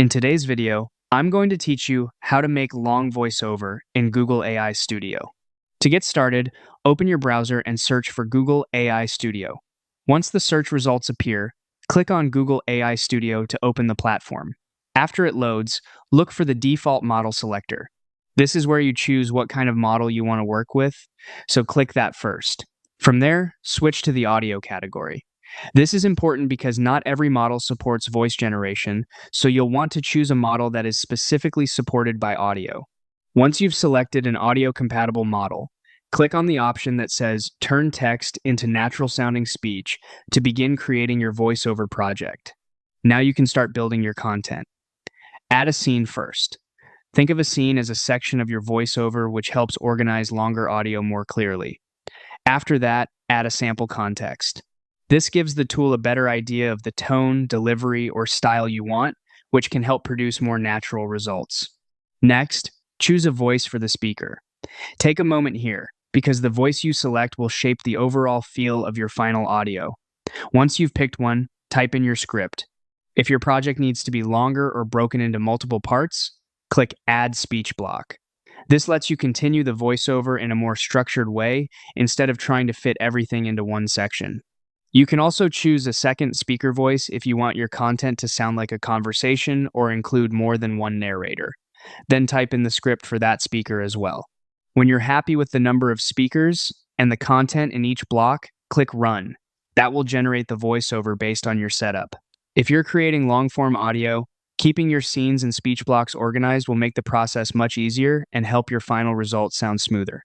In today's video, I'm going to teach you how to make long voiceover in Google AI Studio. To get started, open your browser and search for Google AI Studio. Once the search results appear, click on Google AI Studio to open the platform. After it loads, look for the default model selector. This is where you choose what kind of model you want to work with, so click that first. From there, switch to the audio category. This is important because not every model supports voice generation, so you'll want to choose a model that is specifically supported by audio. Once you've selected an audio-compatible model, click on the option that says Turn Text into Natural-Sounding Speech to begin creating your voiceover project. Now you can start building your content. Add a scene first. Think of a scene as a section of your voiceover which helps organize longer audio more clearly. After that, add a sample context. This gives the tool a better idea of the tone, delivery, or style you want, which can help produce more natural results. Next, choose a voice for the speaker. Take a moment here, because the voice you select will shape the overall feel of your final audio. Once you've picked one, type in your script. If your project needs to be longer or broken into multiple parts, click Add Speech Block. This lets you continue the voiceover in a more structured way instead of trying to fit everything into one section. You can also choose a second speaker voice if you want your content to sound like a conversation or include more than one narrator. Then type in the script for that speaker as well. When you're happy with the number of speakers and the content in each block, click Run. That will generate the voiceover based on your setup. If you're creating long-form audio, keeping your scenes and speech blocks organized will make the process much easier and help your final result sound smoother.